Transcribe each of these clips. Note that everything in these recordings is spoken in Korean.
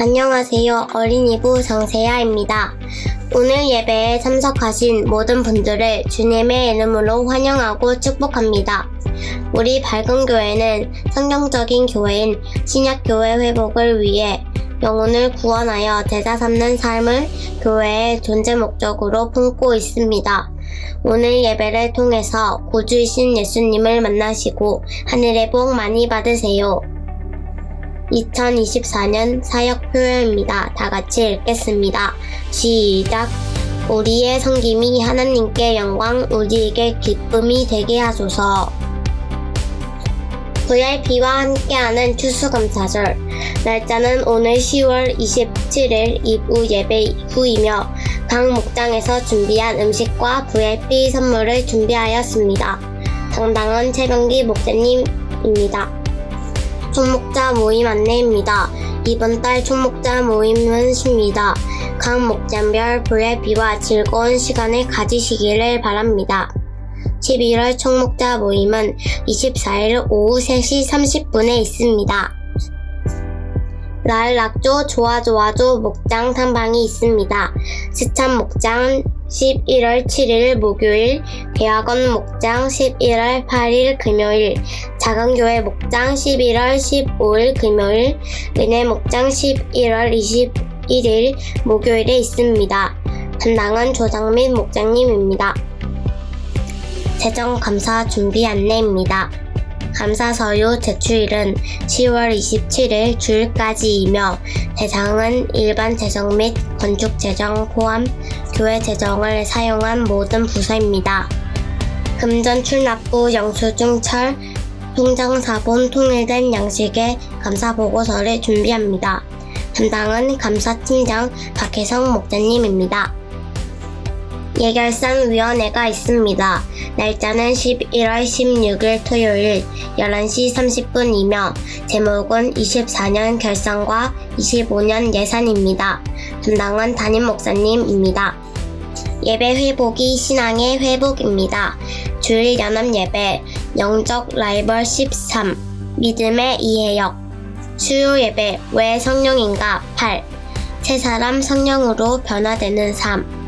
안녕하세요. 어린이부 정세아입니다. 오늘 예배에 참석하신 모든 분들을 주님의 이름으로 환영하고 축복합니다. 우리 밝은 교회는 성경적인 교회인 신약교회 회복을 위해 영혼을 구원하여 제자 삼는 삶을 교회의 존재 목적으로 품고 있습니다. 오늘 예배를 통해서 구주이신 예수님을 만나시고 하늘의 복 많이 받으세요. 2024년 사역 표요입니다. 다 같이 읽겠습니다. 시작! 우리의 섬김이 하나님께 영광, 우리에게 기쁨이 되게 하소서. VIP와 함께하는 추수감사절. 날짜는 오늘 10월 27일 이후 예배 후이며 각 목장에서 준비한 음식과 VIP 선물을 준비하였습니다. 당당한 최병기 목사님입니다. 총목자 모임 안내입니다. 이번 달 총목자 모임은 쉽니다. 각 목장별 VIP와 즐거운 시간을 가지시기를 바랍니다. 11월 총목자 모임은 24일 오후 3시 30분에 있습니다. 라일락조 좋아좋아조 목장 탐방이 있습니다. 스찬 목장 11월 7일 목요일, 대학원 목장 11월 8일 금요일, 작은교회 목장 11월 15일 금요일, 은혜 목장 11월 21일 목요일에 있습니다. 담당은 조장민 목장님입니다. 재정감사 준비 안내입니다. 감사서류 제출일은 10월 27일 주일까지이며 대상은 일반 재정 및 건축 재정 포함 교회 재정을 사용한 모든 부서입니다. 금전 출납부 영수증 철 통장사본 통일된 양식의 감사보고서를 준비합니다. 담당은 감사팀장 박혜성 목사님입니다. 예결산위원회가 있습니다. 날짜는 11월 16일 토요일 11시 30분이며 제목은 24년 결산과 25년 예산입니다. 담당은 담임 목사님입니다. 예배 회복이 신앙의 회복입니다. 주일 연합 예배, 영적 라이벌 13, 믿음의 이해역, 수요 예배, 왜 성령인가 8, 새 사람 성령으로 변화되는 삶,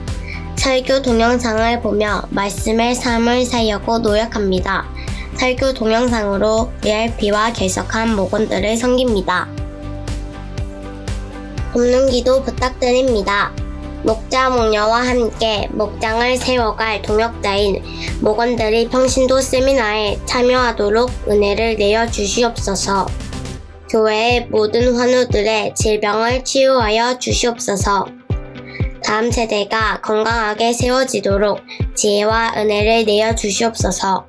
설교 동영상을 보며 말씀의 삶을 살려고 노력합니다. 설교 동영상으로 VIP와 결석한 목원들을 섬깁니다. 돕는 기도 부탁드립니다. 목자 목녀와 함께 목장을 세워갈 동역자인 목원들이 평신도 세미나에 참여하도록 은혜를 내어주시옵소서. 교회의 모든 환우들의 질병을 치유하여 주시옵소서. 다음 세대가 건강하게 세워지도록 지혜와 은혜를 내어주시옵소서.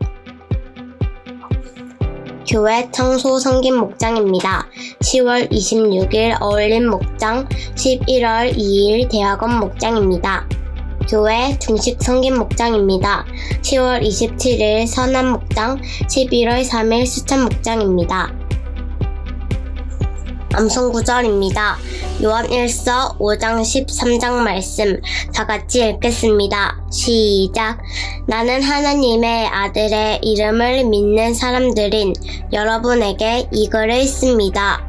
교회 청소 섬김 목장입니다. 10월 26일 어울림 목장, 11월 2일 대학원 목장입니다. 교회 중식 섬김 목장입니다. 10월 27일 선암 목장, 11월 3일 수천 목장입니다. 암송구절입니다. 요한일서 5장 13장 말씀 다같이 읽겠습니다. 시작! 나는 하나님의 아들의 이름을 믿는 사람들인 여러분에게 이글을 씁니다.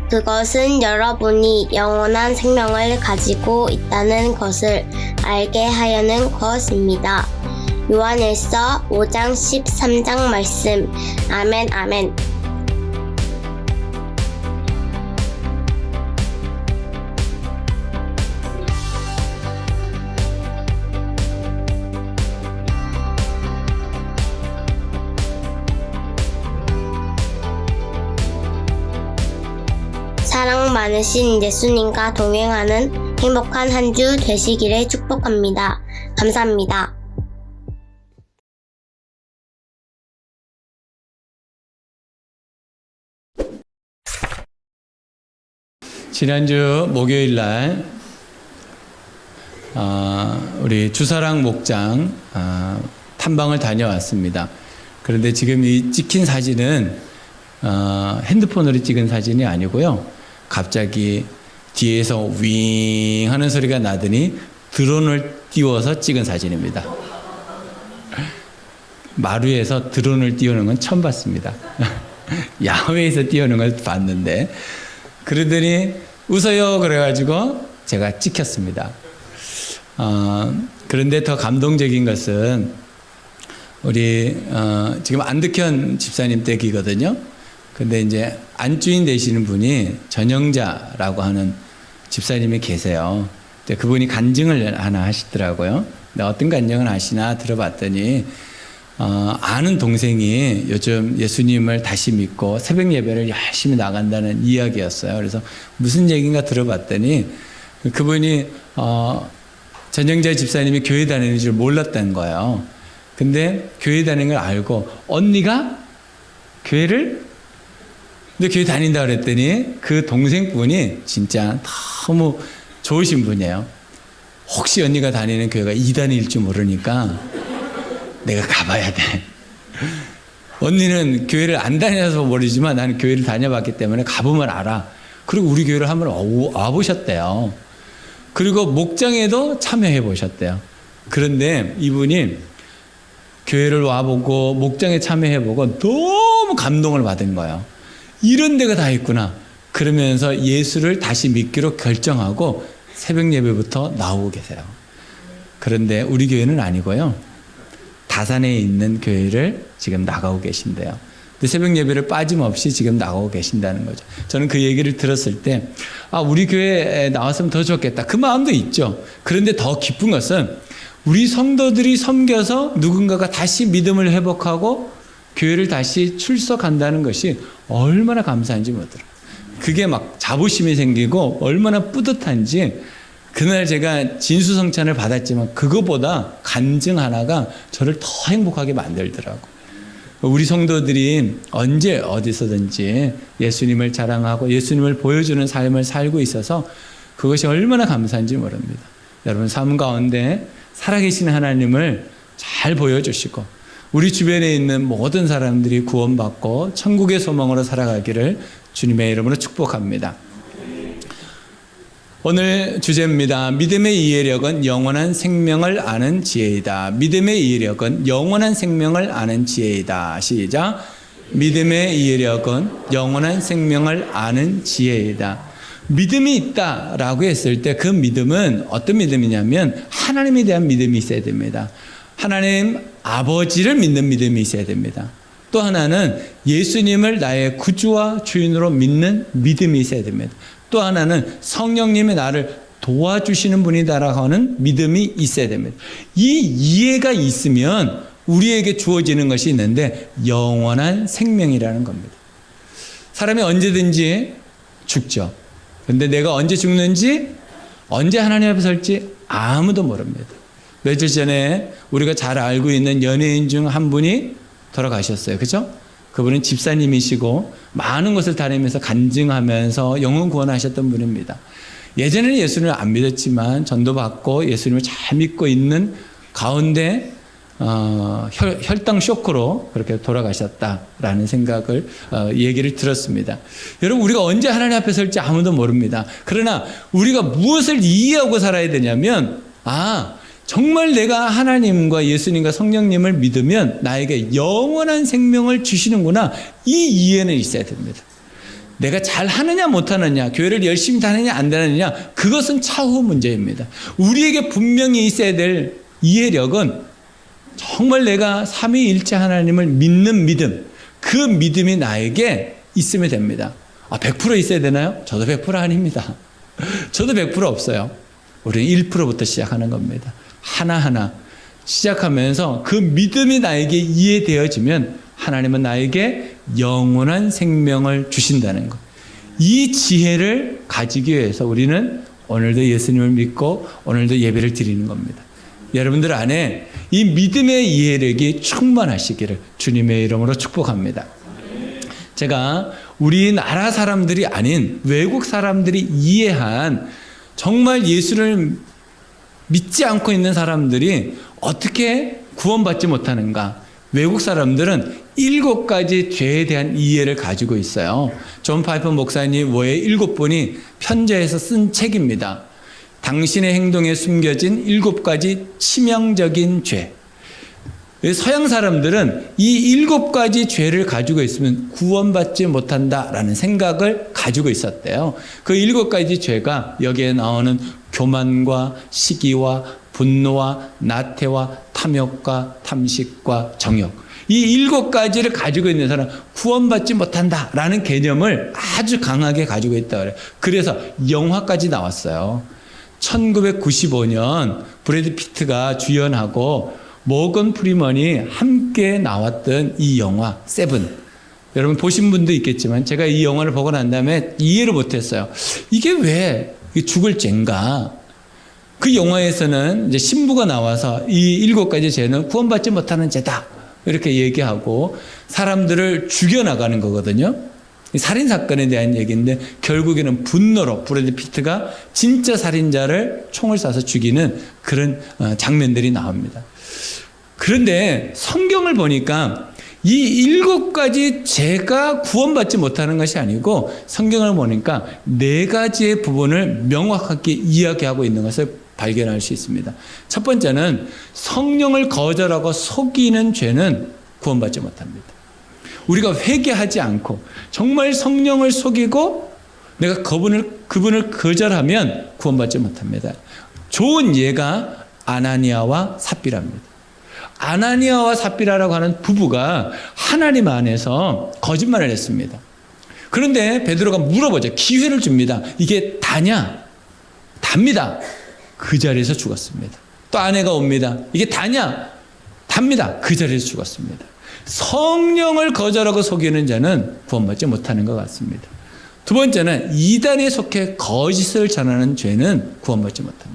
그것은 여러분이 영원한 생명을 가지고 있다는 것을 알게 하려는 것입니다. 요한일서 5장 13장 말씀. 아멘 아멘. 사랑 많으신 예수님과 동행하는 행복한 한 주 되시기를 축복합니다. 감사합니다. 지난주 목요일 날 우리 주사랑 목장 탐방을 다녀왔습니다. 그런데 지금 이 찍힌 사진은 핸드폰으로 찍은 사진이 아니고요. 갑자기 뒤에서 윙 하는 소리가 나더니 드론을 띄워서 찍은 사진입니다. 마루에서 드론을 띄우는 건 처음 봤습니다. 야외에서 띄우는 걸 봤는데, 그러더니 웃어요. 그래가지고 제가 찍혔습니다. 그런데 더 감동적인 것은 우리 지금 안득현 집사님 댁이거든요. 근데 이제 안주인 되시는 분이 전영자라고 하는 집사님이 계세요. 그분이 간증을 하나 하시더라고요. 근데 어떤 간증을 하시나 들어봤더니 아는 동생이 요즘 예수님을 다시 믿고 새벽 예배를 열심히 나간다는 이야기였어요. 그래서 무슨 얘기인가 들어봤더니 그분이 전영자 집사님이 교회 다니는 줄 몰랐다는 거예요. 근데 교회 다니는 걸 알고 언니가 교회를 근데 교회 다닌다 그랬더니 그 동생분이 진짜 너무 좋으신 분이에요. 혹시 언니가 다니는 교회가 이단일 줄 모르니까 내가 가봐야 돼. 언니는 교회를 안 다녀서 모르지만 나는 교회를 다녀봤기 때문에 가보면 알아. 그리고 우리 교회를 한번 와보셨대요. 그리고 목장에도 참여해 보셨대요. 그런데 이분이 교회를 와보고 목장에 참여해보고 너무 감동을 받은 거예요. 이런 데가 다 있구나. 그러면서 예수를 다시 믿기로 결정하고 새벽 예배부터 나오고 계세요. 그런데 우리 교회는 아니고요. 다산에 있는 교회를 지금 나가고 계신데요. 근데 새벽 예배를 빠짐없이 지금 나가고 계신다는 거죠. 저는 그 얘기를 들었을 때 우리 교회에 나왔으면 더 좋겠다. 그 마음도 있죠. 그런데 더 기쁜 것은 우리 성도들이 섬겨서 누군가가 다시 믿음을 회복하고 교회를 다시 출석한다는 것이 얼마나 감사한지 모르더라고요. 그게 막 자부심이 생기고 얼마나 뿌듯한지 그날 제가 진수성찬을 받았지만 그거보다 간증 하나가 저를 더 행복하게 만들더라고요. 우리 성도들이 언제 어디서든지 예수님을 자랑하고 예수님을 보여주는 삶을 살고 있어서 그것이 얼마나 감사한지 모릅니다. 여러분 삶 가운데 살아계신 하나님을 잘 보여주시고 우리 주변에 있는 모든 사람들이 구원받고 천국의 소망으로 살아가기를 주님의 이름으로 축복합니다. 오늘 주제입니다. 믿음의 이해력은 영원한 생명을 아는 지혜이다. 믿음의 이해력은 영원한 생명을 아는 지혜이다. 시작. 믿음의 이해력은 영원한 생명을 아는 지혜이다. 믿음이 있다라고 했을 때 그 믿음은 어떤 믿음이냐면 하나님에 대한 믿음이 있어야 됩니다. 하나님 아버지를 믿는 믿음이 있어야 됩니다. 또 하나는 예수님을 나의 구주와 주인으로 믿는 믿음이 있어야 됩니다. 또 하나는 성령님이 나를 도와주시는 분이다라고 하는 믿음이 있어야 됩니다. 이 이해가 있으면 우리에게 주어지는 것이 있는데 영원한 생명이라는 겁니다. 사람이 언제든지 죽죠. 그런데 내가 언제 죽는지, 언제 하나님 앞에 설지 아무도 모릅니다. 며칠 전에 우리가 잘 알고 있는 연예인 중 한 분이 돌아가셨어요. 그렇죠? 그분은 집사님이시고 많은 것을 다니면서 간증하면서 영혼 구원하셨던 분입니다. 예전에는 예수님을 안 믿었지만 전도받고 예수님을 잘 믿고 있는 가운데 혈당 쇼크로 그렇게 돌아가셨다라는 생각을 얘기를 들었습니다. 여러분 우리가 언제 하나님 앞에 설지 아무도 모릅니다. 그러나 우리가 무엇을 이해하고 살아야 되냐면 정말 내가 하나님과 예수님과 성령님을 믿으면 나에게 영원한 생명을 주시는구나. 이 이해는 있어야 됩니다. 내가 잘 하느냐 못하느냐, 교회를 열심히 다니냐 안 다니느냐, 그것은 차후 문제입니다. 우리에게 분명히 있어야 될 이해력은 정말 내가 삼위일체 하나님을 믿는 믿음, 그 믿음이 나에게 있으면 됩니다. 100% 있어야 되나요? 저도 100% 아닙니다. 저도 100% 없어요. 우리는 1%부터 시작하는 겁니다. 하나하나 시작하면서 그 믿음이 나에게 이해되어지면 하나님은 나에게 영원한 생명을 주신다는 것. 이 지혜를 가지기 위해서 우리는 오늘도 예수님을 믿고 오늘도 예배를 드리는 겁니다. 여러분들 안에 이 믿음의 이해력이 충만하시기를 주님의 이름으로 축복합니다. 제가 우리나라 사람들이 아닌 외국 사람들이 이해한 정말 예수를 믿지 않고 있는 사람들이 어떻게 구원받지 못하는가? 외국 사람들은 7가지 죄에 대한 이해를 가지고 있어요. 존 파이퍼 목사님 외에 7분이 편지해서 쓴 책입니다. 당신의 행동에 숨겨진 7가지 치명적인 죄. 서양 사람들은 이 7가지 죄를 가지고 있으면 구원받지 못한다라는 생각을 가지고 있었대요. 그 7가지 죄가 여기에 나오는 교만과 시기와 분노와 나태와 탐욕과 탐식과 정욕. 이 7가지를 가지고 있는 사람 구원받지 못한다라는 개념을 아주 강하게 가지고 있다 그래요. 그래서 영화까지 나왔어요. 1995년 브래드 피트가 주연하고 모건 프리먼이 함께 나왔던 이 영화 세븐. 여러분 보신 분도 있겠지만 제가 이 영화를 보고 난 다음에 이해를 못했어요. 이게 왜 죽을 죄인가? 그 영화에서는 이제 신부가 나와서 이 7가지 죄는 구원받지 못하는 죄다 이렇게 얘기하고 사람들을 죽여나가는 거거든요. 살인 사건에 대한 얘기인데 결국에는 분노로 브래드 피트가 진짜 살인자를 총을 쏴서 죽이는 그런 장면들이 나옵니다. 그런데 성경을 보니까 이 7가지 죄가 구원받지 못하는 것이 아니고 성경을 보니까 4가지의 부분을 명확하게 이야기하고 있는 것을 발견할 수 있습니다. 첫 번째는 성령을 거절하고 속이는 죄는 구원받지 못합니다. 우리가 회개하지 않고 정말 성령을 속이고 내가 그분을 거절하면 구원받지 못합니다. 좋은 예가 아나니아와 삽비라입니다. 아나니아와 삽비라라고 하는 부부가 하나님 안에서 거짓말을 했습니다. 그런데 베드로가 물어보죠. 기회를 줍니다. 이게 다냐? 답니다. 그 자리에서 죽었습니다. 또 아내가 옵니다. 이게 다냐? 답니다. 그 자리에서 죽었습니다. 성령을 거절하고 속이는 자는 구원받지 못하는 것 같습니다. 두 번째는 이단에 속해 거짓을 전하는 죄는 구원받지 못합니다.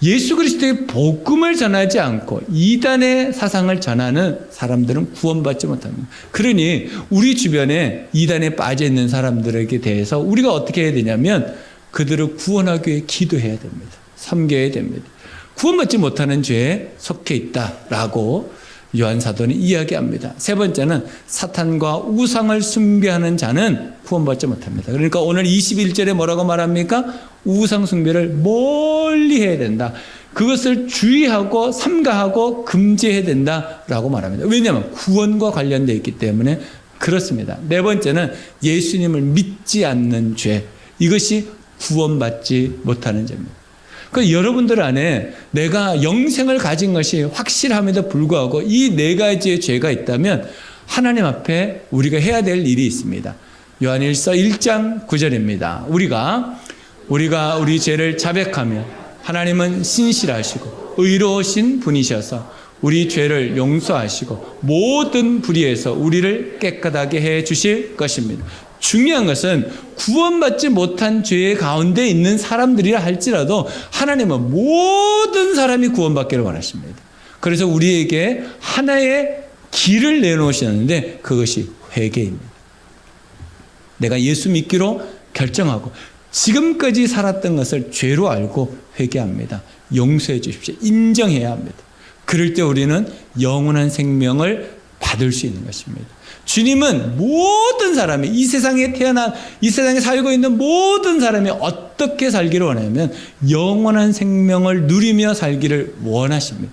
예수 그리스도의 복음을 전하지 않고 이단의 사상을 전하는 사람들은 구원받지 못합니다. 그러니 우리 주변에 이단에 빠져 있는 사람들에게 대해서 우리가 어떻게 해야 되냐면 그들을 구원하기 위해 기도해야 됩니다. 섬겨야 됩니다. 구원받지 못하는 죄에 속해 있다라고 요한 사도는 이야기합니다. 세 번째는 사탄과 우상을 숭배하는 자는 구원받지 못합니다. 그러니까 오늘 21절에 뭐라고 말합니까? 우상 숭배를 멀리 해야 된다. 그것을 주의하고 삼가하고 금지해야 된다라고 말합니다. 왜냐하면 구원과 관련되어 있기 때문에 그렇습니다. 네 번째는 예수님을 믿지 않는 죄. 이것이 구원받지 못하는 죄입니다. 그 여러분들 안에 내가 영생을 가진 것이 확실함에도 불구하고 이 4가지의 죄가 있다면 하나님 앞에 우리가 해야 될 일이 있습니다. 요한일서 1장 9절입니다. 우리가 우리 죄를 자백하며 하나님은 신실하시고 의로우신 분이셔서 우리 죄를 용서하시고 모든 불의에서 우리를 깨끗하게 해 주실 것입니다. 중요한 것은 구원받지 못한 죄 가운데 있는 사람들이라 할지라도 하나님은 모든 사람이 구원받기를 원하십니다. 그래서 우리에게 하나의 길을 내놓으셨는데 그것이 회개입니다. 내가 예수 믿기로 결정하고 지금까지 살았던 것을 죄로 알고 회개합니다. 용서해 주십시오. 인정해야 합니다. 그럴 때 우리는 영원한 생명을 받을 수 있는 것입니다. 주님은 모든 사람이 이 세상에 살고 있는 모든 사람이 어떻게 살기를 원하냐면 영원한 생명을 누리며 살기를 원하십니다.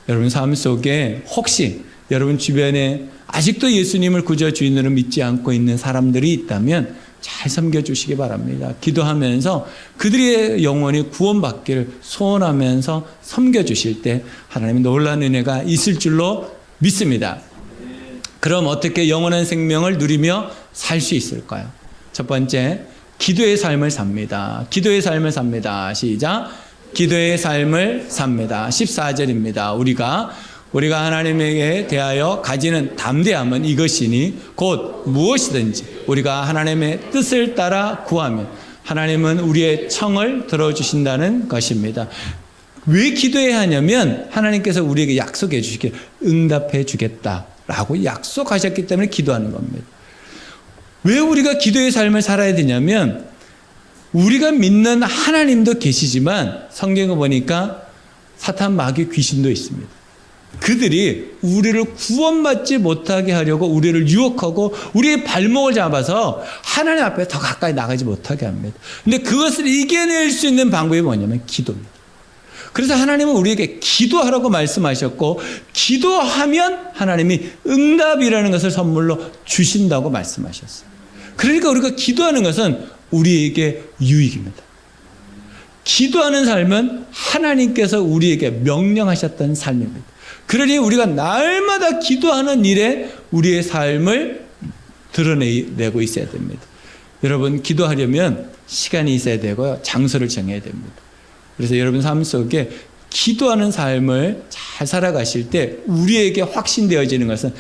여러분 삶 속에 혹시 여러분 주변에 아직도 예수님을 구주 주인으로 믿지 않고 있는 사람들이 있다면 잘 섬겨주시기 바랍니다. 기도하면서 그들의 영혼이 구원받기를 소원하면서 섬겨주실 때 하나님의 놀라운 은혜가 있을 줄로 믿습니다. 그럼 어떻게 영원한 생명을 누리며 살 수 있을까요? 첫 번째, 기도의 삶을 삽니다. 기도의 삶을 삽니다. 시작. 기도의 삶을 삽니다. 14절입니다. 우리가 하나님에게 대하여 가지는 담대함은 이것이니 곧 무엇이든지 우리가 하나님의 뜻을 따라 구하면 하나님은 우리의 청을 들어주신다는 것입니다. 왜 기도해야 하냐면 하나님께서 우리에게 약속해 주시길 응답해 주겠다라고 약속하셨기 때문에 기도하는 겁니다. 왜 우리가 기도의 삶을 살아야 되냐면 우리가 믿는 하나님도 계시지만 성경을 보니까 사탄 마귀 귀신도 있습니다. 그들이 우리를 구원받지 못하게 하려고 우리를 유혹하고 우리의 발목을 잡아서 하나님 앞에 더 가까이 나가지 못하게 합니다. 근데 그것을 이겨낼 수 있는 방법이 뭐냐면 기도입니다. 그래서 하나님은 우리에게 기도하라고 말씀하셨고 기도하면 하나님이 응답이라는 것을 선물로 주신다고 말씀하셨어요. 그러니까 우리가 기도하는 것은 우리에게 유익입니다. 기도하는 삶은 하나님께서 우리에게 명령하셨던 삶입니다. 그러니 우리가 날마다 기도하는 일에 우리의 삶을 드러내고 있어야 됩니다. 여러분, 기도하려면 시간이 있어야 되고요, 장소를 정해야 됩니다. 그래서 여러분 삶 속에 기도하는 삶을 잘 살아가실 때 우리에게 확신되어지는 것은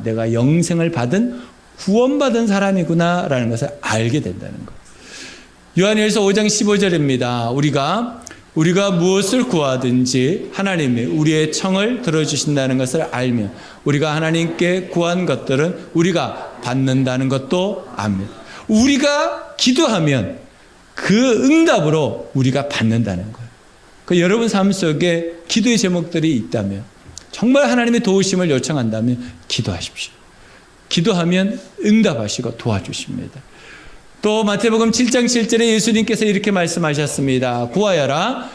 내가 영생을 받은 구원받은 사람이구나 라는 것을 알게 된다는 것. 요한일서 5장 15절입니다. 우리가 무엇을 구하든지 하나님이 우리의 청을 들어주신다는 것을 알면 우리가 하나님께 구한 것들은 우리가 받는다는 것도 압니다. 우리가 기도하면 그 응답으로 우리가 받는다는 거예요. 그 여러분 삶 속에 기도의 제목들이 있다면, 정말 하나님의 도우심을 요청한다면 기도하십시오. 기도하면 응답하시고 도와주십니다. 또 마태복음 7장 7절에 예수님께서 이렇게 말씀하셨습니다. 구하여라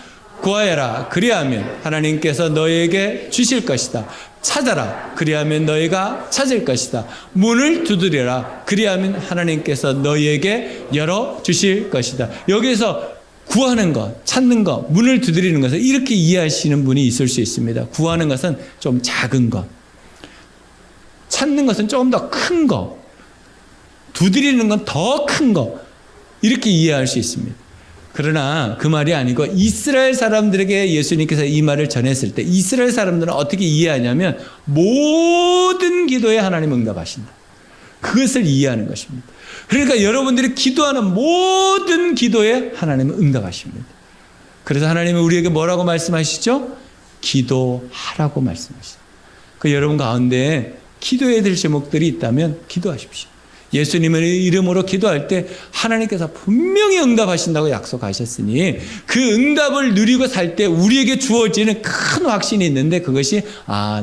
그리하면 하나님께서 너희에게 주실 것이다. 찾아라 그리하면 너희가 찾을 것이다. 문을 두드려라 그리하면 하나님께서 너희에게 열어주실 것이다. 여기서 구하는 것, 찾는 것, 문을 두드리는 것을 이렇게 이해하시는 분이 있을 수 있습니다. 구하는 것은 좀 작은 것, 찾는 것은 조금 더 큰 것, 두드리는 건 더 큰 것, 이렇게 이해할 수 있습니다. 그러나 그 말이 아니고 이스라엘 사람들에게 예수님께서 이 말을 전했을 때 이스라엘 사람들은 어떻게 이해하냐면 모든 기도에 하나님 응답하신다. 그것을 이해하는 것입니다. 그러니까 여러분들이 기도하는 모든 기도에 하나님은 응답하십니다. 그래서 하나님은 우리에게 뭐라고 말씀하시죠? 기도하라고 말씀하시죠. 그 여러분 가운데 기도해야 될 제목들이 있다면 기도하십시오. 예수님의 이름으로 기도할 때 하나님께서 분명히 응답하신다고 약속하셨으니 그 응답을 누리고 살 때 우리에게 주어지는 큰 확신이 있는데 그것이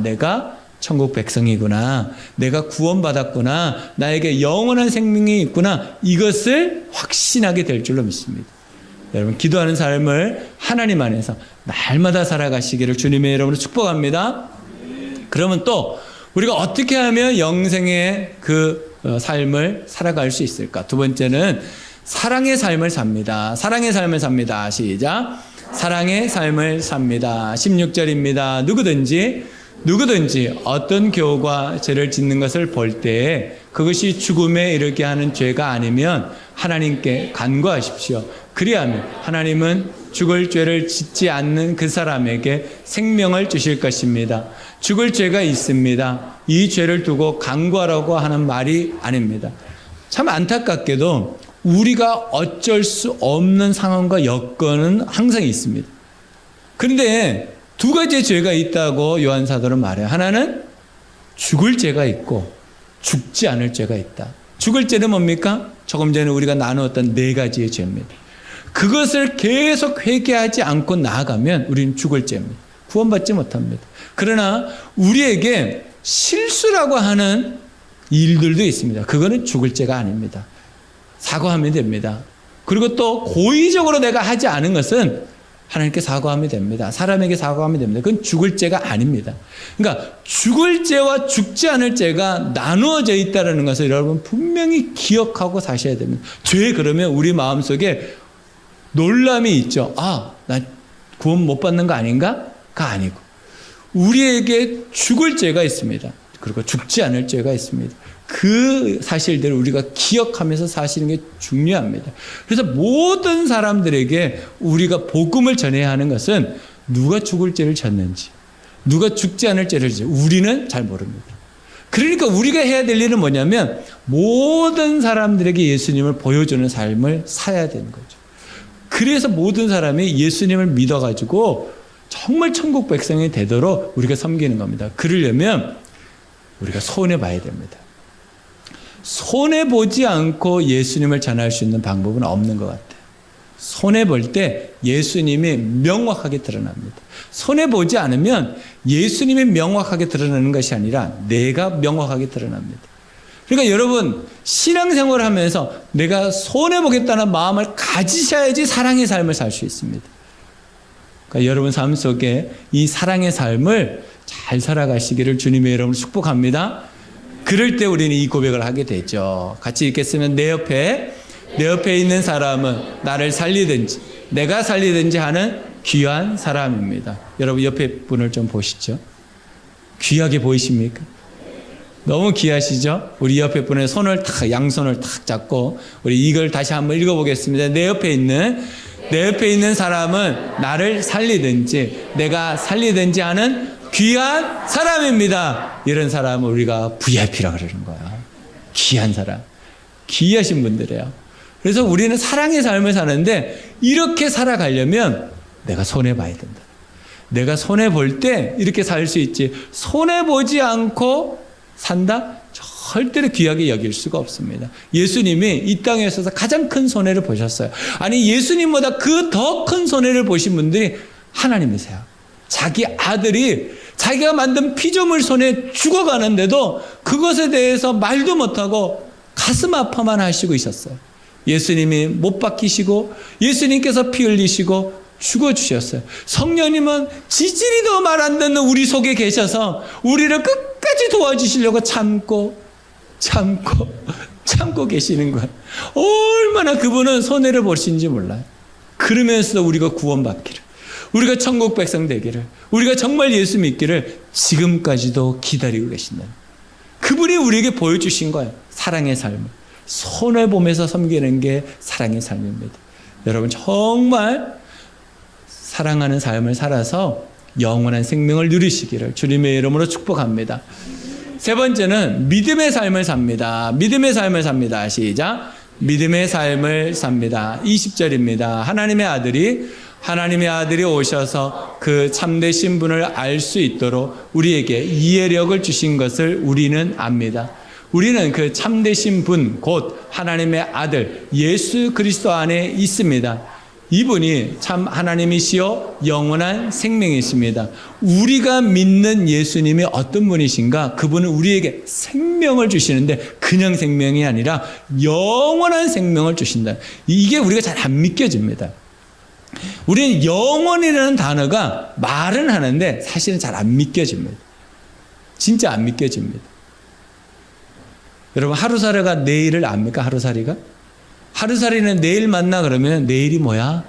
내가 천국 백성이구나, 내가 구원받았구나, 나에게 영원한 생명이 있구나, 이것을 확신하게 될 줄로 믿습니다. 여러분, 기도하는 삶을 하나님 안에서 날마다 살아가시기를 주님의 이름으로 축복합니다. 그러면 또 우리가 어떻게 하면 영생의 그 삶을 살아갈 수 있을까? 두 번째는 사랑의 삶을 삽니다. 사랑의 삶을 삽니다. 시작. 사랑의 삶을 삽니다. 16절입니다. 누구든지 어떤 교우가 죄를 짓는 것을 볼 때에 그것이 죽음에 이르게 하는 죄가 아니면 하나님께 간구하십시오. 그리하면 하나님은 죽을 죄를 짓지 않는 그 사람에게 생명을 주실 것입니다. 죽을 죄가 있습니다. 이 죄를 두고 간구하라고 하는 말이 아닙니다. 참 안타깝게도 우리가 어쩔 수 없는 상황과 여건은 항상 있습니다. 그런데 두 가지의 죄가 있다고 요한 사도는 말해요. 하나는 죽을 죄가 있고 죽지 않을 죄가 있다. 죽을 죄는 뭡니까? 조금 전에 우리가 나누었던 네 가지의 죄입니다. 그것을 계속 회개하지 않고 나아가면 우리는 죽을 죄입니다. 구원받지 못합니다. 그러나 우리에게 실수라고 하는 일들도 있습니다. 그거는 죽을 죄가 아닙니다. 사과하면 됩니다. 그리고 또 고의적으로 내가 하지 않은 것은 하나님께 사과하면 됩니다. 사람에게 사과하면 됩니다. 그건 죽을 죄가 아닙니다. 그러니까 죽을 죄와 죽지 않을 죄가 나누어져 있다는 것을 여러분 분명히 기억하고 사셔야 됩니다. 죄 그러면 우리 마음속에 놀람이 있죠. 나 구원 못 받는 거 아닌가?가 아니고 우리에게 죽을 죄가 있습니다. 그리고 죽지 않을 죄가 있습니다. 그 사실들을 우리가 기억하면서 사시는 게 중요합니다. 그래서 모든 사람들에게 우리가 복음을 전해야 하는 것은 누가 죽을 죄를 졌는지, 누가 죽지 않을 죄를 졌는지 우리는 잘 모릅니다. 그러니까 우리가 해야 될 일은 뭐냐면 모든 사람들에게 예수님을 보여주는 삶을 살아야 되는 거죠. 그래서 모든 사람이 예수님을 믿어가지고 정말 천국 백성이 되도록 우리가 섬기는 겁니다. 그러려면 우리가 손해봐야 됩니다. 손해보지 않고 예수님을 전할 수 있는 방법은 없는 것 같아요. 손해볼 때 예수님이 명확하게 드러납니다. 손해보지 않으면 예수님이 명확하게 드러나는 것이 아니라 내가 명확하게 드러납니다. 그러니까 여러분 신앙생활을 하면서 내가 손해보겠다는 마음을 가지셔야지 사랑의 삶을 살 수 있습니다. 그러니까 여러분 삶 속에 이 사랑의 삶을 잘 살아가시기를 주님의 이름으로 축복합니다. 그럴 때 우리는 이 고백을 하게 되죠. 같이 읽겠으면 내 옆에 있는 사람은 나를 살리든지 내가 살리든지 하는 귀한 사람입니다. 여러분 옆에 분을 좀 보시죠. 귀하게 보이십니까? 너무 귀하시죠? 우리 옆에 분의 손을 탁, 양손을 탁 잡고 우리 이걸 다시 한번 읽어보겠습니다. 내 옆에 있는 사람은 나를 살리든지 내가 살리든지 하는 귀한 사람입니다. 이런 사람은 우리가 VIP라고 그러는 거야. 귀한 사람. 귀하신 분들이에요. 그래서 우리는 사랑의 삶을 사는데 이렇게 살아가려면 내가 손해봐야 된다. 내가 손해볼 때 이렇게 살 수 있지. 손해보지 않고 산다? 절대로 귀하게 여길 수가 없습니다. 예수님이 이 땅에 있어서 가장 큰 손해를 보셨어요. 아니 예수님보다 그 더 큰 손해를 보신 분들이 하나님이세요. 자기 아들이 자기가 만든 피조물 손에 죽어가는데도 그것에 대해서 말도 못하고 가슴 아파만 하시고 있었어요. 예수님이 못 박히시고 예수님께서 피 흘리시고 죽어주셨어요. 성령님은 지지리도 말 안 듣는 우리 속에 계셔서 우리를 끝까지 도와주시려고 참고 계시는 거예요. 얼마나 그분은 손해를 보시는지 몰라요. 그러면서도 우리가 구원받기를, 우리가 천국 백성 되기를, 우리가 정말 예수 믿기를 지금까지도 기다리고 계신다는 그분이 우리에게 보여주신 거예요. 사랑의 삶을 손해보면서 섬기는 게 사랑의 삶입니다. 여러분 정말 사랑하는 삶을 살아서 영원한 생명을 누리시기를 주님의 이름으로 축복합니다. 세 번째는 믿음의 삶을 삽니다. 믿음의 삶을 삽니다. 시작. 믿음의 삶을 삽니다. 20절입니다. 하나님의 아들이 오셔서 그 참되신 분을 알 수 있도록 우리에게 이해력을 주신 것을 우리는 압니다. 우리는 그 참되신 분, 곧 하나님의 아들 예수 그리스도 안에 있습니다. 이분이 참 하나님이시요 영원한 생명이십니다. 우리가 믿는 예수님이 어떤 분이신가? 그분은 우리에게 생명을 주시는데 그냥 생명이 아니라 영원한 생명을 주신다. 이게 우리가 잘 안 믿겨집니다. 우리는 영원이라는 단어가 말은 하는데 사실은 잘 안 믿겨집니다. 진짜 안 믿겨집니다. 여러분 하루살이가 내일을 압니까? 하루살이는 내일 만나 그러면 내일이 뭐야?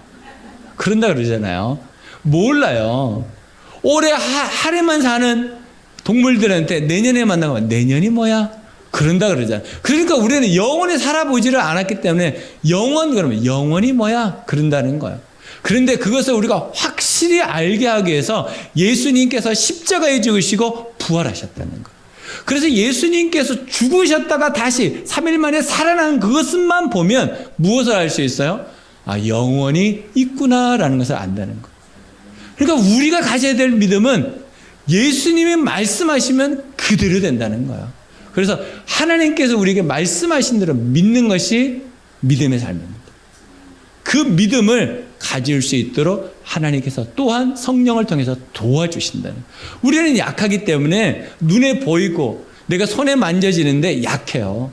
그런다 그러잖아요. 몰라요. 올해 하루만 사는 동물들한테 내년에 만나면 내년이 뭐야? 그런다 그러잖아요. 그러니까 우리는 영원히 살아보지를 않았기 때문에 그러면 영원이 뭐야? 그런다는 거예요. 그런데 그것을 우리가 확실히 알게 하기 위해서 예수님께서 십자가에 죽으시고 부활하셨다는 거예요. 그래서 예수님께서 죽으셨다가 다시 3일 만에 살아난 그것만 보면 무엇을 알 수 있어요? 아, 영원히 있구나라는 것을 안다는 거예요. 그러니까 우리가 가져야 될 믿음은 예수님이 말씀하시면 그대로 된다는 거예요. 그래서 하나님께서 우리에게 말씀하신 대로 믿는 것이 믿음의 삶입니다. 그 믿음을 가질 수 있도록 하나님께서 또한 성령을 통해서 도와주신다는 거예요. 우리는 약하기 때문에 눈에 보이고 내가 손에 만져지는데 약해요.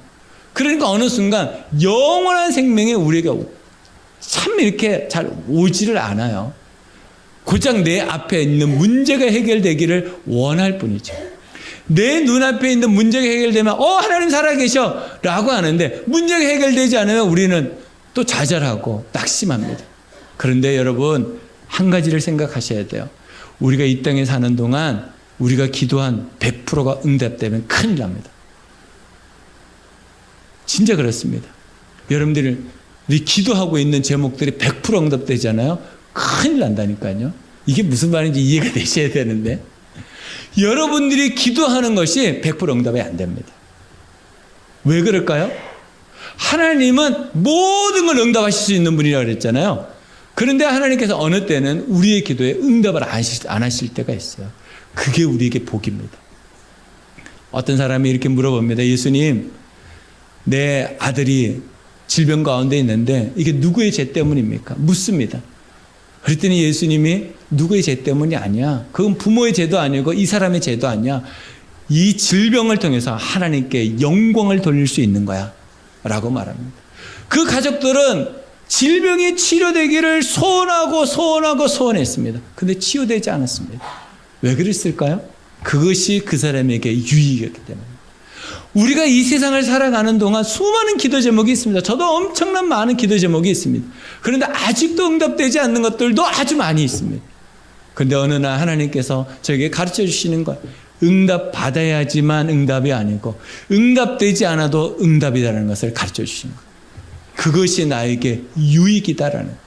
그러니까 어느 순간 영원한 생명이 우리에게 참 이렇게 잘 오지를 않아요. 고작 내 앞에 있는 문제가 해결되기를 원할 뿐이죠. 내 눈앞에 있는 문제가 해결되면 하나님 살아계셔 라고 하는데 문제가 해결되지 않으면 우리는 또 좌절하고 낙심합니다. 그런데 여러분 한 가지를 생각하셔야 돼요. 우리가 이 땅에 사는 동안 우리가 기도한 100%가 응답되면 큰일 납니다. 진짜 그렇습니다. 여러분들이 기도하고 있는 제목들이 100% 응답되잖아요. 큰일 난다니까요. 이게 무슨 말인지 이해가 되셔야 되는데 여러분들이 기도하는 것이 100% 응답이 안 됩니다. 왜 그럴까요? 하나님은 모든 걸 응답하실 수 있는 분이라고 그랬잖아요. 그런데 하나님께서 어느 때는 우리의 기도에 응답을 안 하실 때가 있어요. 그게 우리에게 복입니다. 어떤 사람이 이렇게 물어봅니다. 예수님, 내 아들이 질병 가운데 있는데 이게 누구의 죄 때문입니까? 묻습니다. 그랬더니 예수님이 누구의 죄 때문이 아니야. 그건 부모의 죄도 아니고 이 사람의 죄도 아니야. 이 질병을 통해서 하나님께 영광을 돌릴 수 있는 거야 라고 말합니다. 그 가족들은 질병이 치료되기를 소원했습니다. 근데 치유되지 않았습니다. 왜 그랬을까요? 그것이 그 사람에게 유익이었기 때문에. 우리가 이 세상을 살아가는 동안 수많은 기도 제목이 있습니다. 저도 엄청난 많은 기도 제목이 있습니다. 그런데 아직도 응답되지 않는 것들도 아주 많이 있습니다. 그런데 어느 날 하나님께서 저에게 가르쳐 주시는 거예요. 응답 받아야지만 응답이 아니고 응답되지 않아도 응답이라는 것을 가르쳐 주시는 거예요. 그것이 나에게 유익이다라는 거예요.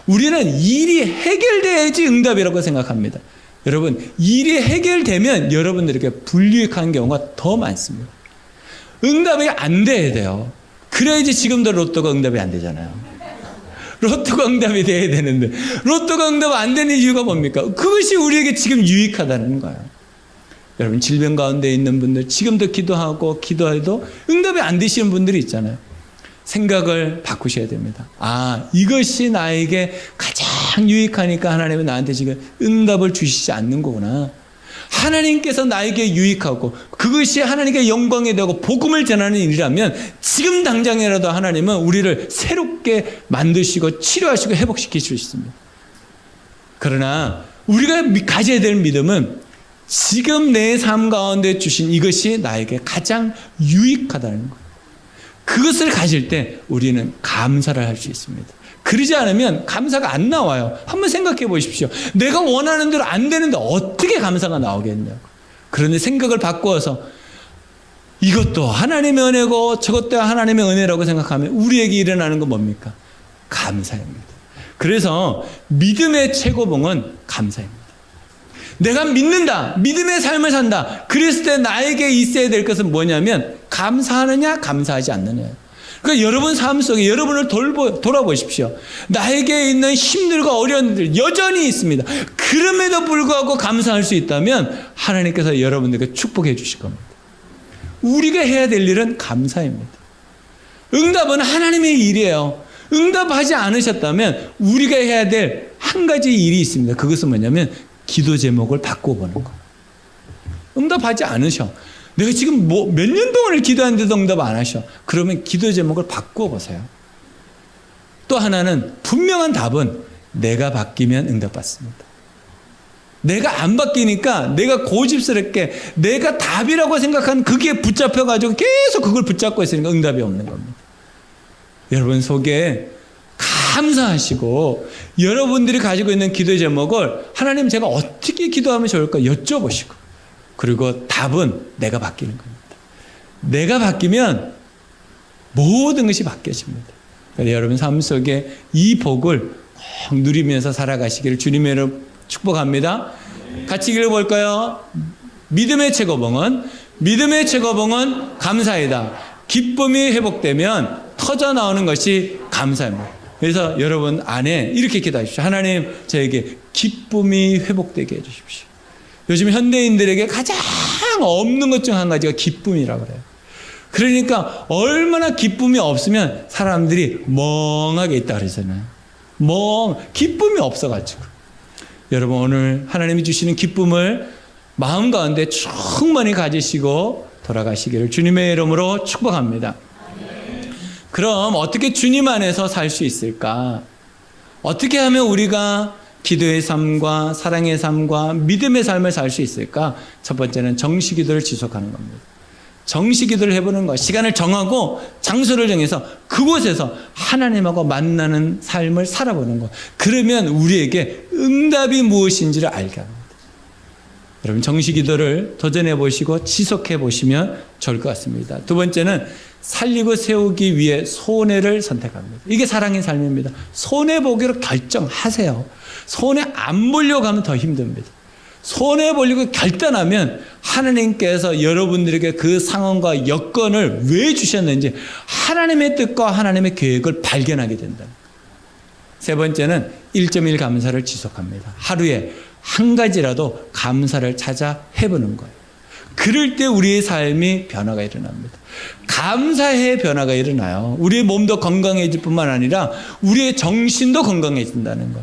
우리는 일이 해결돼야지 응답이라고 생각합니다. 여러분, 일이 해결되면 여러분들에게 불유익한 경우가 더 많습니다. 응답이 안 돼야 돼요. 그래야지 지금도 로또가 응답이 안 되잖아요. 로또가 응답이 돼야 되는데 로또가 응답 안 되는 이유가 뭡니까? 그것이 우리에게 지금 유익하다는 거예요. 여러분, 질병 가운데 있는 분들, 지금도 기도하고 기도해도 응답이 안 되시는 분들이 있잖아요. 생각을 바꾸셔야 됩니다. 아, 이것이 나에게 가장 유익하니까 하나님은 나한테 지금 응답을 주시지 않는 거구나. 하나님께서 나에게 유익하고 그것이 하나님께 영광이 되고 복음을 전하는 일이라면 지금 당장이라도 하나님은 우리를 새롭게 만드시고 치료하시고 회복시킬 수 있습니다. 그러나 우리가 가져야 될 믿음은 지금 내 삶 가운데 주신 이것이 나에게 가장 유익하다는 거예요. 그것을 가질 때 우리는 감사를 할 수 있습니다. 그러지 않으면 감사가 안 나와요. 한번 생각해 보십시오. 내가 원하는 대로 안 되는데 어떻게 감사가 나오겠냐고. 그런데 생각을 바꾸어서 이것도 하나님의 은혜고 저것도 하나님의 은혜라고 생각하면 우리에게 일어나는 건 뭡니까? 감사입니다. 그래서 믿음의 최고봉은 감사입니다. 내가 믿는다, 믿음의 삶을 산다. 그랬을 때 나에게 있어야 될 것은 뭐냐면 감사하느냐, 감사하지 않느냐. 그러니까 여러분 삶 속에 여러분을 돌아보십시오. 나에게 있는 힘들고 어려운 일들 여전히 있습니다. 그럼에도 불구하고 감사할 수 있다면 하나님께서 여러분들에게 축복해 주실 겁니다. 우리가 해야 될 일은 감사입니다. 응답은 하나님의 일이에요. 응답하지 않으셨다면 우리가 해야 될 한 가지 일이 있습니다. 그것은 뭐냐면 기도 제목을 바꿔보는 거. 응답하지 않으셔. 내가 지금 몇 년 동안을 기도하는데도 응답 안 하셔. 그러면 기도 제목을 바꿔보세요. 또 하나는 분명한 답은 내가 바뀌면 응답받습니다. 내가 안 바뀌니까 내가 고집스럽게 내가 답이라고 생각한 그게 붙잡혀가지고 계속 그걸 붙잡고 있으니까 응답이 없는 겁니다. 여러분 속에 감사하시고 여러분들이 가지고 있는 기도 제목을 하나님 제가 어떻게 기도하면 좋을까 여쭤보시고 그리고 답은 내가 바뀌는 겁니다. 내가 바뀌면 모든 것이 바뀌어집니다. 그래서 여러분 삶 속에 이 복을 꼭 누리면서 살아가시기를 주님의 이름으로 축복합니다. 같이 읽어볼까요? 믿음의 최고봉은 감사이다. 기쁨이 회복되면 터져 나오는 것이 감사입니다. 그래서 여러분 안에 이렇게 기도하십시오. 하나님 저에게 기쁨이 회복되게 해주십시오. 요즘 현대인들에게 가장 없는 것 중 한 가지가 기쁨이라고 그래요. 그러니까 얼마나 기쁨이 없으면 사람들이 멍하게 있다 그러잖아요. 기쁨이 없어가지고. 여러분 오늘 하나님이 주시는 기쁨을 마음 가운데 충만히 가지시고 돌아가시기를 주님의 이름으로 축복합니다. 그럼 어떻게 주님 안에서 살 수 있을까? 어떻게 하면 우리가 기도의 삶과 사랑의 삶과 믿음의 삶을 살 수 있을까? 첫 번째는 정시기도를 지속하는 겁니다. 정시기도를 해보는 것. 시간을 정하고 장소를 정해서 그곳에서 하나님하고 만나는 삶을 살아보는 것. 그러면 우리에게 응답이 무엇인지를 알게 합니다. 여러분 정시기도를 도전해 보시고 지속해 보시면 좋을 것 같습니다. 두 번째는 살리고 세우기 위해 손해를 선택합니다. 이게 사랑의 삶입니다. 손해보기로 결정하세요. 손해 안 보려고 하면 더 힘듭니다. 손해 보려고 결단하면 하나님께서 여러분들에게 그 상황과 여건을 왜 주셨는지 하나님의 뜻과 하나님의 계획을 발견하게 된다. 세 번째는 1.1 감사를 지속합니다. 하루에 한 가지라도 감사를 찾아 해보는 거예요. 그럴 때 우리의 삶이 변화가 일어납니다. 감사의 변화가 일어나요. 우리의 몸도 건강해질 뿐만 아니라 우리의 정신도 건강해진다는 것.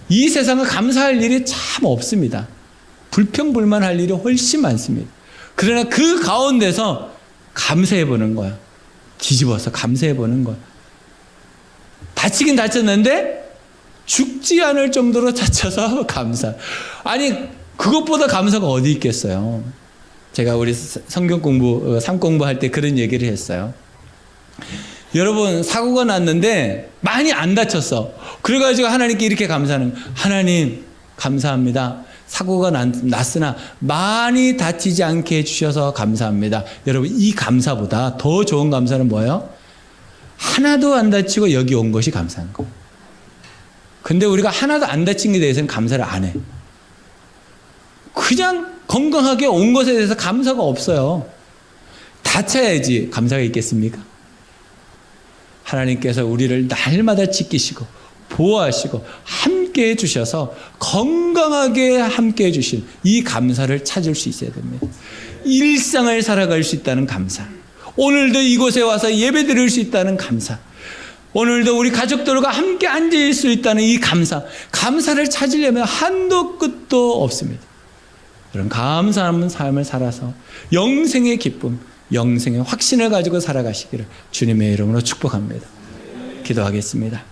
이 세상은 감사할 일이 참 없습니다. 불평불만할 일이 훨씬 많습니다. 그러나 그 가운데서 감사해보는 거야. 뒤집어서 감사해보는 거야. 다치긴 다쳤는데 죽지 않을 정도로 다쳐서 감사. 아니 그것보다 감사가 어디 있겠어요. 제가 우리 성경 공부, 삶 공부할 때 그런 얘기를 했어요. 여러분 사고가 났는데 많이 안 다쳤어. 그래가지고 하나님께 이렇게 감사하는 거예요. 하나님 감사합니다. 사고가 났으나 많이 다치지 않게 해주셔서 감사합니다. 여러분 이 감사보다 더 좋은 감사는 뭐예요? 하나도 안 다치고 여기 온 것이 감사한 거예요. 근데 우리가 하나도 안 다친 것에 대해서는 감사를 안 해. 그냥 건강하게 온 것에 대해서 감사가 없어요. 다쳐야지 감사가 있겠습니까? 하나님께서 우리를 날마다 지키시고 보호하시고 함께 해주셔서 건강하게 함께 해주신 이 감사를 찾을 수 있어야 됩니다. 일상을 살아갈 수 있다는 감사. 오늘도 이곳에 와서 예배 드릴 수 있다는 감사. 오늘도 우리 가족들과 함께 앉을 수 있다는 이 감사. 감사를 찾으려면 한도 끝도 없습니다. 그런 감사한 삶을 살아서 영생의 기쁨, 영생의 확신을 가지고 살아가시기를 주님의 이름으로 축복합니다. 기도하겠습니다.